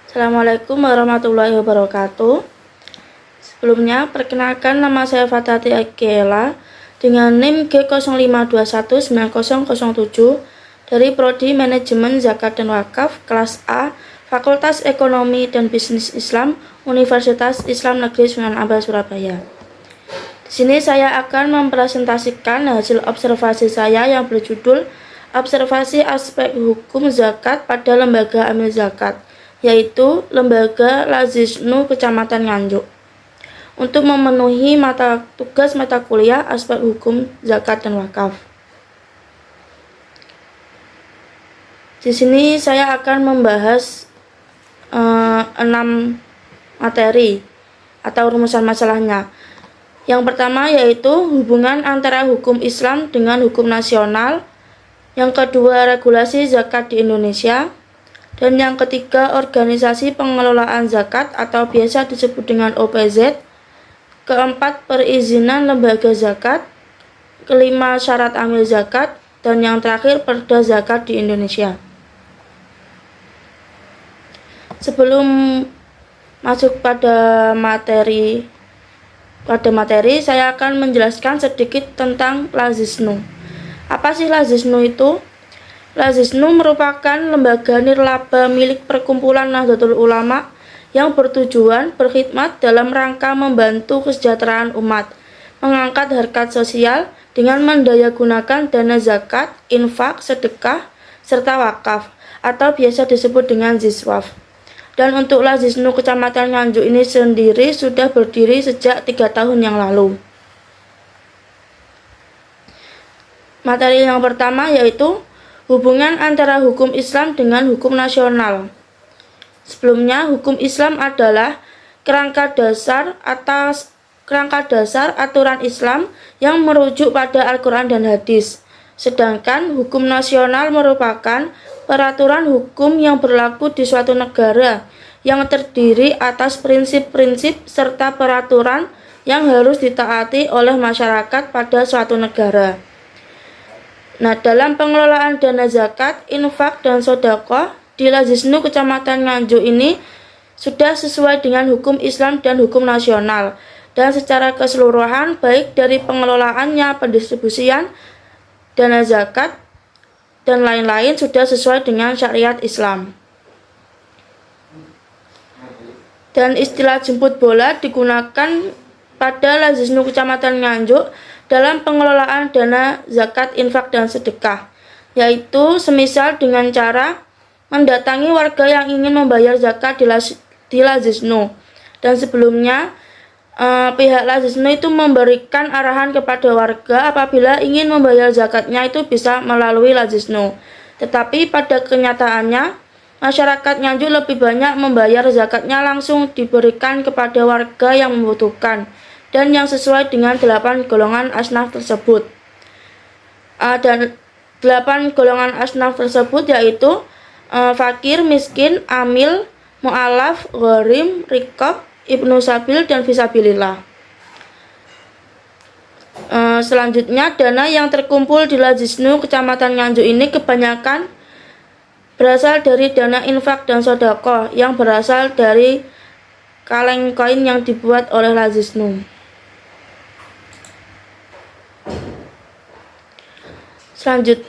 Assalamualaikum warahmatullahi wabarakatuh. Sebelumnya, perkenalkan nama saya Fatati Akela dengan NIM G05219007 dari Prodi Manajemen Zakat dan Wakaf kelas A, Fakultas Ekonomi dan Bisnis Islam, Universitas Islam Negeri Sunan Ampel, Surabaya. Di sini saya akan mempresentasikan hasil observasi saya yang berjudul Observasi Aspek Hukum Zakat pada Lembaga Amil Zakat, yaitu Lembaga Lazisnu Kecamatan Nganjuk, untuk memenuhi tugas mata kuliah Aspek Hukum Zakat dan Wakaf. Di sini saya akan membahas 6 materi atau rumusan masalahnya. Yang pertama yaitu hubungan antara hukum Islam dengan hukum nasional. Yang kedua, regulasi zakat di Indonesia. Dan yang ketiga, organisasi pengelolaan zakat atau biasa disebut dengan OPZ. Keempat, perizinan lembaga zakat. Kelima, syarat amil zakat. Dan yang terakhir, perda zakat di Indonesia. Sebelum masuk pada materi, saya akan menjelaskan sedikit tentang Lazisnu. Apa sih Lazisnu itu? Lazisnu merupakan lembaga nirlaba milik Perkumpulan Nahdlatul Ulama yang bertujuan berkhidmat dalam rangka membantu kesejahteraan umat, mengangkat harkat sosial dengan mendayagunakan dana zakat, infak, sedekah, serta wakaf atau biasa disebut dengan ziswaf. Dan untuk Lazisnu Kecamatan Nganjuk ini sendiri sudah berdiri sejak 3 tahun yang lalu. Materi yang pertama yaitu hubungan antara hukum Islam dengan hukum nasional. Sebelumnya, hukum Islam adalah kerangka dasar aturan Islam yang merujuk pada Al-Quran dan hadis. Sedangkan hukum nasional merupakan peraturan hukum yang berlaku di suatu negara yang terdiri atas prinsip-prinsip serta peraturan yang harus ditaati oleh masyarakat pada suatu negara. Nah, dalam pengelolaan dana zakat, infak, dan sedekah di Lazisnu Kecamatan Nganjuk ini sudah sesuai dengan hukum Islam dan hukum nasional, dan secara keseluruhan baik dari pengelolaannya, pendistribusian dana zakat, dan lain-lain sudah sesuai dengan syariat Islam. Dan istilah jemput bola digunakan pada Lazisnu Kecamatan Nganjuk dalam pengelolaan dana zakat, infak, dan sedekah, yaitu semisal dengan cara mendatangi warga yang ingin membayar zakat di Lazisnu. Dan sebelumnya pihak Lazisnu itu memberikan arahan kepada warga apabila ingin membayar zakatnya itu bisa melalui Lazisnu. Tetapi pada kenyataannya, masyarakat Nganjuk lebih banyak membayar zakatnya langsung diberikan kepada warga yang membutuhkan dan yang sesuai dengan 8 golongan asnaf tersebut. Dan 8 golongan asnaf tersebut yaitu fakir, miskin, amil, mu'alaf, gharim, riqab, ibnu sabil, dan fisabilillah. Selanjutnya, dana yang terkumpul di Lazisnu Kecamatan Nganjuk ini kebanyakan berasal dari dana infak dan sedekah yang berasal dari kaleng koin yang dibuat oleh Lazisnu.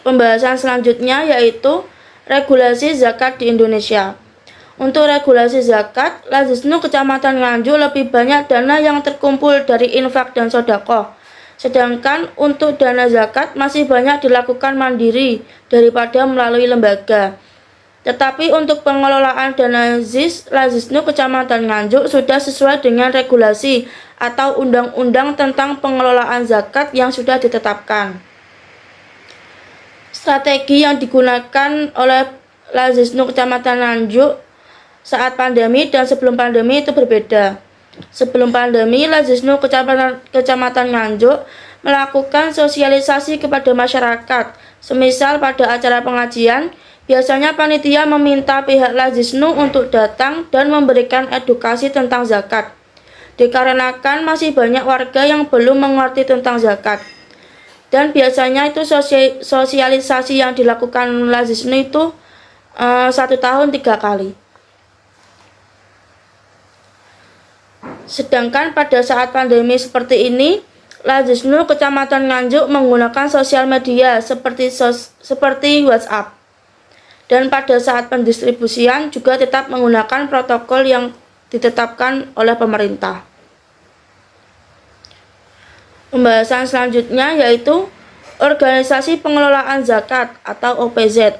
Pembahasan selanjutnya yaitu regulasi zakat di Indonesia. Untuk regulasi zakat, Lazisnu Kecamatan Nganjuk lebih banyak dana yang terkumpul dari infak dan sedekah. Sedangkan untuk dana zakat masih banyak dilakukan mandiri daripada melalui lembaga. Tetapi untuk pengelolaan dana Lazisnu Kecamatan Nganjuk sudah sesuai dengan regulasi atau undang-undang tentang pengelolaan zakat yang sudah ditetapkan. Strategi yang digunakan oleh Lazisnu Kecamatan Nganjuk saat pandemi dan sebelum pandemi itu berbeda. Sebelum pandemi, Lazisnu Kecamatan Nganjuk melakukan sosialisasi kepada masyarakat. Semisal pada acara pengajian, biasanya panitia meminta pihak Lazisnu untuk datang dan memberikan edukasi tentang zakat. Dikarenakan masih banyak warga yang belum mengerti tentang zakat. Dan biasanya itu sosialisasi yang dilakukan Lazisnu itu 1 tahun 3 kali. Sedangkan pada saat pandemi seperti ini, Lazisnu Kecamatan Nganjuk menggunakan sosial media seperti WhatsApp. Dan pada saat pendistribusian juga tetap menggunakan protokol yang ditetapkan oleh pemerintah. Pembahasan selanjutnya yaitu Organisasi Pengelolaan Zakat atau OPZ.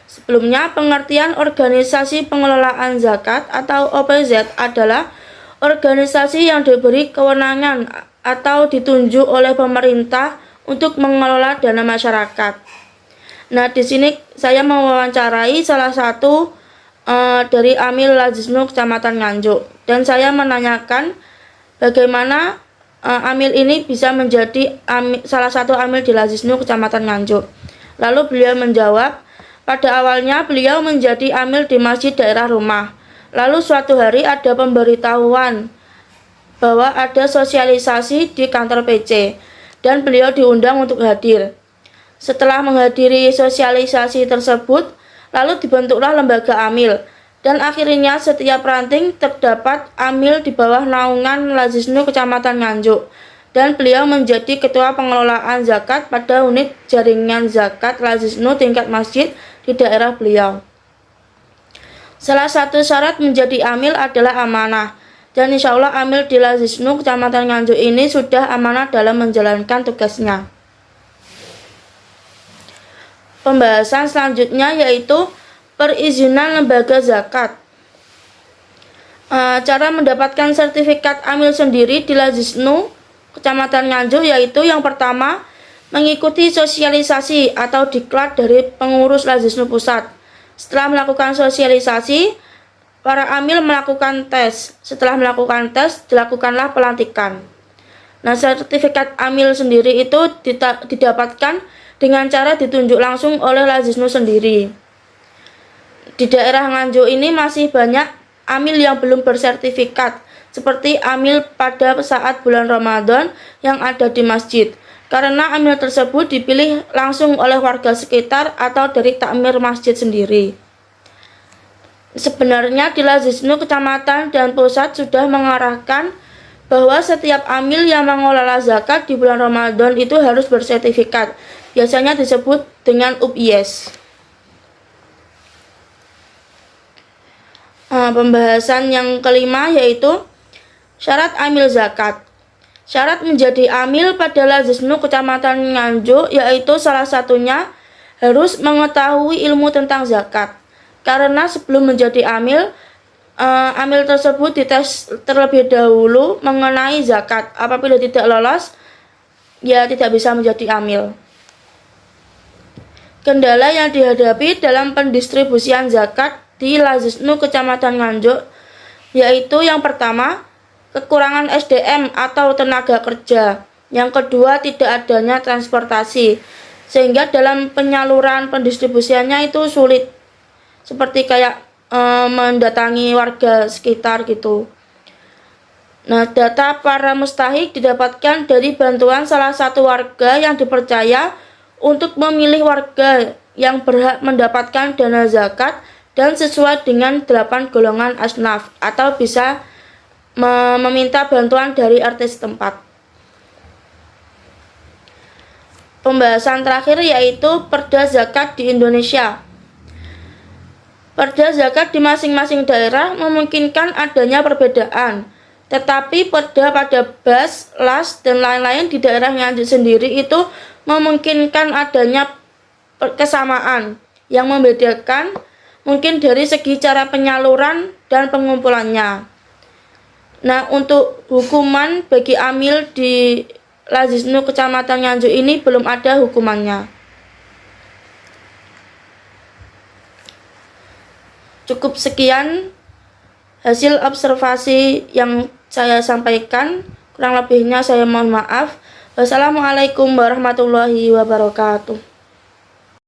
Sebelumnya, pengertian Organisasi Pengelolaan Zakat atau OPZ adalah organisasi yang diberi kewenangan atau ditunjuk oleh pemerintah untuk mengelola dana masyarakat. Nah, di sini saya mewawancarai salah satu dari Amil Lazisnu Kecamatan Nganjuk, dan saya menanyakan bagaimana Amil ini bisa menjadi salah satu Amil di Lazisnu Kecamatan Nganjuk. Lalu beliau menjawab, pada awalnya beliau menjadi Amil di masjid daerah rumah. Lalu suatu hari ada pemberitahuan bahwa ada sosialisasi di kantor PC dan beliau diundang untuk hadir. Setelah menghadiri sosialisasi tersebut, lalu dibentuklah lembaga Amil, dan akhirnya setiap ranting terdapat Amil di bawah naungan Lazisnu Kecamatan Nganjuk, dan beliau menjadi ketua pengelolaan zakat pada unit jaringan zakat Lazisnu tingkat masjid di daerah beliau. Salah satu syarat menjadi Amil adalah amanah. Dan insya Allah Amil di Lazisnu Kecamatan Nganjuk ini sudah amanah dalam menjalankan tugasnya. Pembahasan selanjutnya yaitu perizinan lembaga zakat. Cara mendapatkan sertifikat Amil sendiri di Lazisnu Kecamatan Nganjuk yaitu yang pertama, mengikuti sosialisasi atau diklat dari pengurus Lazisnu Pusat. Setelah melakukan sosialisasi, para Amil melakukan tes. Setelah melakukan tes, dilakukanlah pelantikan. Nah, sertifikat Amil sendiri itu didapatkan dengan cara ditunjuk langsung oleh Lazisnu sendiri. Di daerah Nganjuk ini masih banyak Amil yang belum bersertifikat, seperti Amil pada saat bulan Ramadan yang ada di masjid. Karena Amil tersebut dipilih langsung oleh warga sekitar atau dari takmir masjid sendiri. Sebenarnya di Lazisnu Kecamatan dan Pusat sudah mengarahkan bahwa setiap Amil yang mengelola zakat di bulan Ramadan itu harus bersertifikat. Biasanya disebut dengan UPIS. Pembahasan yang kelima yaitu syarat Amil zakat. Syarat menjadi Amil pada Lazisnu Kecamatan Nganjuk yaitu salah satunya harus mengetahui ilmu tentang zakat. Karena sebelum menjadi Amil, Amil tersebut dites terlebih dahulu mengenai zakat. Apabila tidak lolos, ya tidak bisa menjadi Amil. Kendala yang dihadapi dalam pendistribusian zakat di Lazisnu Kecamatan Nganjuk yaitu yang pertama, kekurangan SDM atau tenaga kerja. Yang kedua, tidak adanya transportasi, sehingga dalam penyaluran pendistribusiannya itu sulit. Seperti kayak mendatangi warga sekitar gitu. Nah, data para mustahik didapatkan dari bantuan salah satu warga yang dipercaya untuk memilih warga yang berhak mendapatkan dana zakat dan sesuai dengan 8 golongan asnaf, atau bisa meminta bantuan dari RT setempat. Pembahasan terakhir yaitu Perda Zakat di Indonesia. Perda zakat di masing-masing daerah memungkinkan adanya perbedaan, tetapi perda pada BAS, LAS, dan lain-lain di daerah Nganjuk sendiri itu memungkinkan adanya kesamaan. Yang membedakan mungkin dari segi cara penyaluran dan pengumpulannya. Nah, untuk hukuman bagi Amil di Lazisnu Kecamatan Nganjuk ini belum ada hukumannya. Cukup sekian hasil observasi yang saya sampaikan. Kurang lebihnya saya mohon maaf. Wassalamualaikum warahmatullahi wabarakatuh.